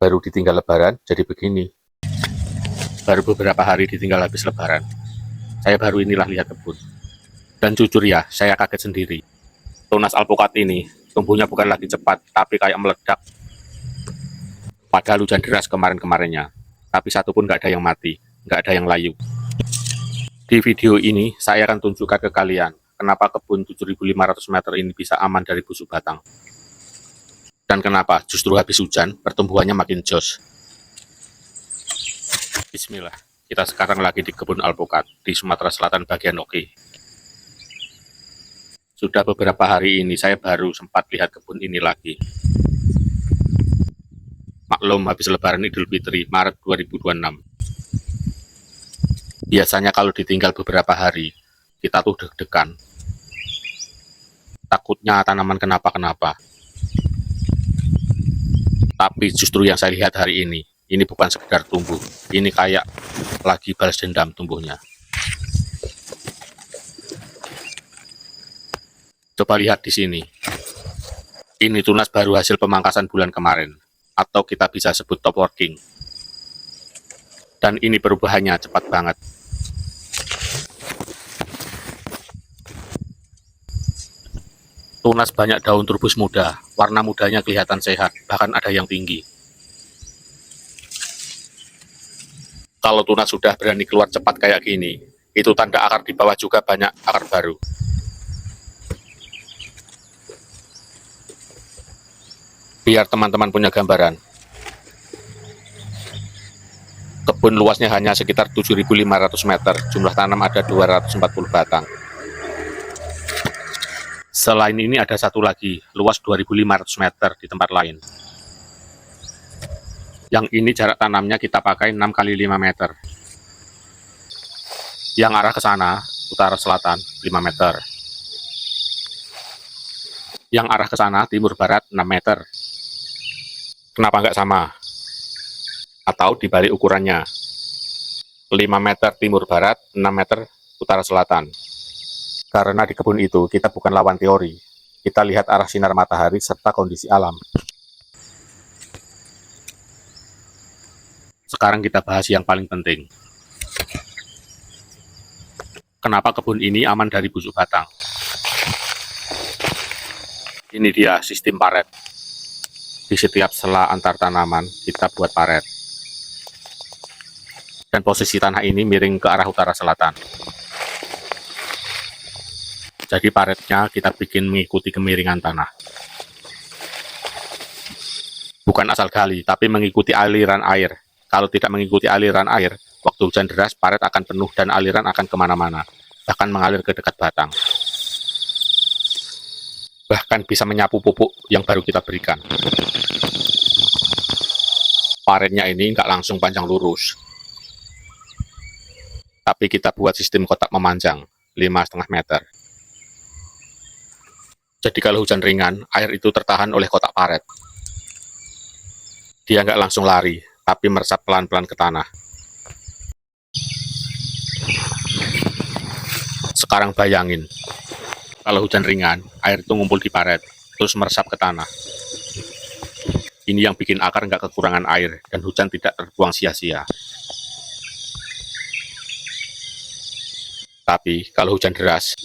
Baru ditinggal lebaran, jadi begini. Baru beberapa hari ditinggal habis lebaran, saya baru inilah lihat kebun. Dan jujur ya, saya kaget sendiri. Tunas alpukat ini, tumbuhnya bukan lagi cepat, tapi kayak meledak. Padahal hujan deras kemarin-kemarinnya. Tapi satu pun nggak ada yang mati, nggak ada yang layu. Di video ini, saya akan tunjukkan ke kalian, kenapa kebun 7.500 meter ini bisa aman dari busuk batang. Dan kenapa justru habis hujan, pertumbuhannya makin jos. Bismillah, kita sekarang lagi di kebun alpukat, di Sumatera Selatan bagian Oke. Sudah beberapa hari ini saya baru sempat lihat kebun ini lagi. Maklum habis lebaran Idul Fitri, Maret 2026. Biasanya kalau ditinggal beberapa hari, kita tuh deg-degan. Takutnya tanaman kenapa-kenapa. Tapi justru yang saya lihat hari ini bukan sekedar tumbuh. Ini kayak lagi balas dendam tumbuhnya. Coba lihat di sini. Ini tunas baru hasil pemangkasan bulan kemarin, atau kita bisa sebut top working. Dan ini perubahannya cepat banget. Tunas banyak daun turbus muda, warna mudanya kelihatan sehat, bahkan ada yang tinggi. Kalau tunas sudah berani keluar cepat kayak gini, itu tanda akar di bawah juga banyak akar baru. Biar teman-teman punya gambaran, kebun luasnya hanya sekitar 7.500 meter, jumlah tanam ada 240 batang. Selain ini ada satu lagi, luas 2.500 meter di tempat lain. Yang ini jarak tanamnya kita pakai 6 x 5 meter. Yang arah ke sana, utara selatan, 5 meter. Yang arah ke sana, timur barat, 6 meter. Kenapa nggak sama? Atau dibalik ukurannya. 5 meter timur barat, 6 meter utara selatan. Karena di kebun itu kita bukan lawan teori, kita lihat arah sinar matahari serta kondisi alam. Sekarang kita bahas yang paling penting. Kenapa kebun ini aman dari busuk batang? Ini dia sistem paret. Di setiap sela antar tanaman kita buat paret. Dan posisi tanah ini miring ke arah utara selatan. Jadi paretnya kita bikin mengikuti kemiringan tanah. Bukan asal gali, tapi mengikuti aliran air. Kalau tidak mengikuti aliran air, waktu hujan deras, paret akan penuh dan aliran akan kemana-mana. Bahkan mengalir ke dekat batang. Bahkan bisa menyapu pupuk yang baru kita berikan. Paretnya ini nggak langsung panjang lurus. Tapi kita buat sistem kotak memanjang, 5,5 meter. Jadi kalau hujan ringan, air itu tertahan oleh kotak paret. Dia nggak langsung lari, tapi meresap pelan-pelan ke tanah. Sekarang bayangin, kalau hujan ringan, air itu ngumpul di paret, terus meresap ke tanah. Ini yang bikin akar nggak kekurangan air, dan hujan tidak terbuang sia-sia. Tapi kalau hujan deras,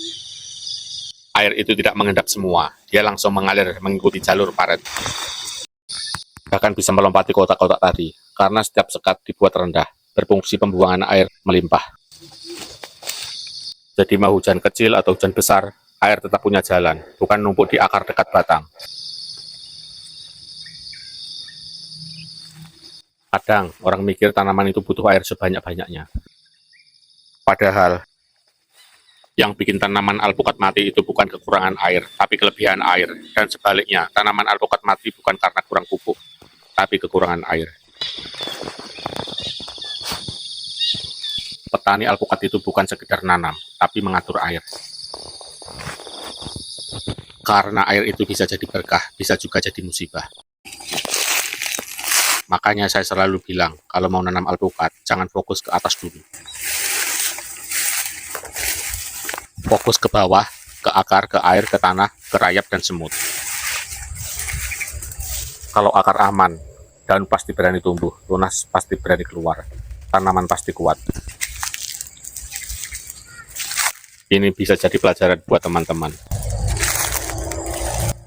air itu tidak mengendap semua, dia langsung mengalir mengikuti jalur paret. Bahkan bisa melompati kotak-kotak tadi, karena setiap sekat dibuat rendah, berfungsi pembuangan air melimpah. Jadi mau hujan kecil atau hujan besar, air tetap punya jalan, bukan numpuk di akar dekat batang. Kadang orang mikir tanaman itu butuh air sebanyak-banyaknya. Padahal, yang bikin tanaman alpukat mati itu bukan kekurangan air, tapi kelebihan air. Dan sebaliknya, tanaman alpukat mati bukan karena kurang pupuk, tapi kekurangan air. Petani alpukat itu bukan sekedar nanam, tapi mengatur air. Karena air itu bisa jadi berkah, bisa juga jadi musibah. Makanya saya selalu bilang, kalau mau nanam alpukat, jangan fokus ke atas dulu. Fokus ke bawah, ke akar, ke air, ke tanah, ke rayap, dan semut. Kalau akar aman, Daun pasti berani tumbuh, tunas pasti berani keluar, tanaman pasti kuat. Ini bisa jadi pelajaran buat teman-teman,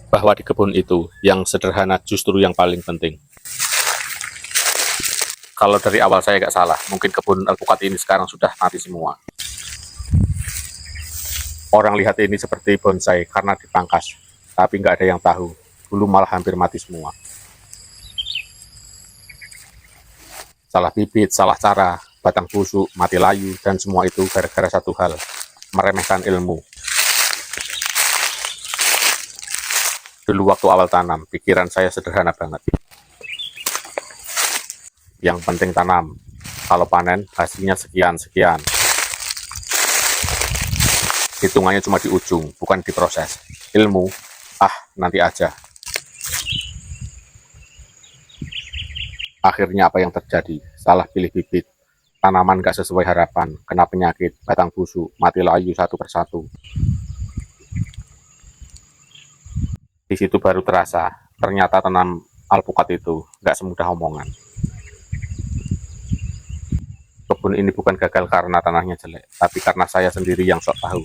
bahwa di kebun itu, yang sederhana justru yang paling penting. Kalau dari awal saya nggak salah, mungkin kebun alpukat ini sekarang sudah mati semua. Orang lihat ini seperti bonsai karena dipangkas, tapi nggak ada yang tahu, dulu malah hampir mati semua. Salah bibit, salah cara, batang busuk, mati layu, dan semua itu gara-gara satu hal, meremehkan ilmu. Dulu waktu awal tanam, pikiran saya sederhana banget. Yang penting tanam, kalau panen hasilnya sekian-sekian. Hitungannya cuma di ujung, bukan di proses. Ilmu, nanti aja. Akhirnya apa yang terjadi? Salah pilih bibit, tanaman gak sesuai harapan, kena penyakit, batang busuk, mati layu satu persatu. Di situ baru terasa, ternyata tanam alpukat itu gak semudah omongan. Kebun ini bukan gagal karena tanahnya jelek, tapi karena saya sendiri yang sok tahu.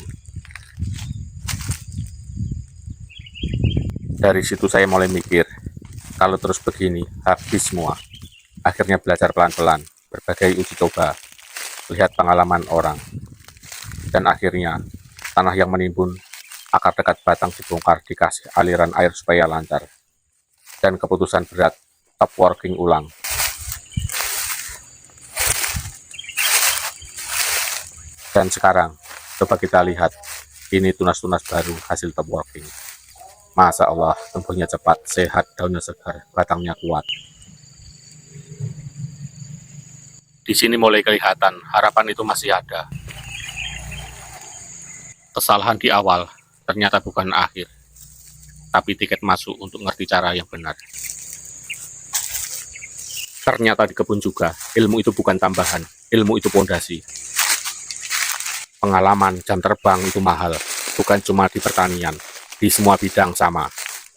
Dari situ saya mulai mikir, kalau terus begini, habis semua. Akhirnya belajar pelan-pelan, berbagai uji coba, lihat pengalaman orang. Dan akhirnya, tanah yang menimbun, akar dekat batang dibongkar, dikasih aliran air supaya lancar. Dan keputusan berat, top working ulang. Dan sekarang, coba kita lihat, ini tunas-tunas baru hasil top working. Masya Allah, tumbuhnya cepat, sehat, daunnya segar, batangnya kuat. Di sini mulai kelihatan, harapan itu masih ada. Kesalahan di awal, ternyata bukan akhir, tapi tiket masuk untuk ngerti cara yang benar. Ternyata di kebun juga, ilmu itu bukan tambahan, ilmu itu pondasi. Pengalaman, jam terbang itu mahal, bukan cuma di pertanian, di semua bidang sama.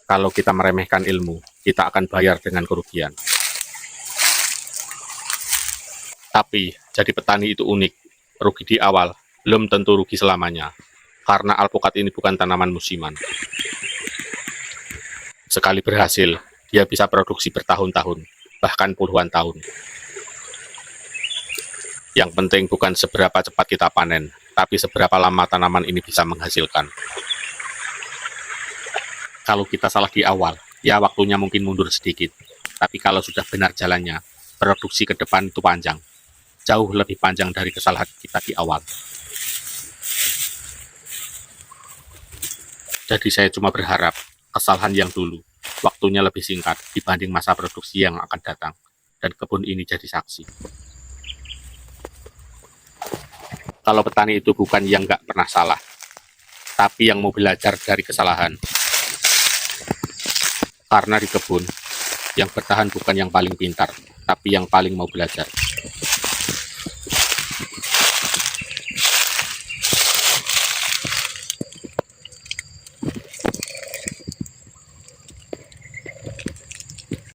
Kalau kita meremehkan ilmu, kita akan bayar dengan kerugian. Tapi, jadi petani itu unik. Rugi di awal, belum tentu rugi selamanya. Karena alpukat ini bukan tanaman musiman. Sekali berhasil, dia bisa produksi bertahun-tahun, bahkan puluhan tahun. Yang penting bukan seberapa cepat kita panen, tapi seberapa lama tanaman ini bisa menghasilkan. Kalau kita salah di awal, ya waktunya mungkin mundur sedikit. Tapi kalau sudah benar jalannya, produksi ke depan itu panjang. Jauh lebih panjang dari kesalahan kita di awal. Jadi saya cuma berharap kesalahan yang dulu, waktunya lebih singkat dibanding masa produksi yang akan datang. Dan kebun ini jadi saksi. Kalau petani itu bukan yang nggak pernah salah, tapi yang mau belajar dari kesalahan. Karena di kebun, yang bertahan bukan yang paling pintar, tapi yang paling mau belajar.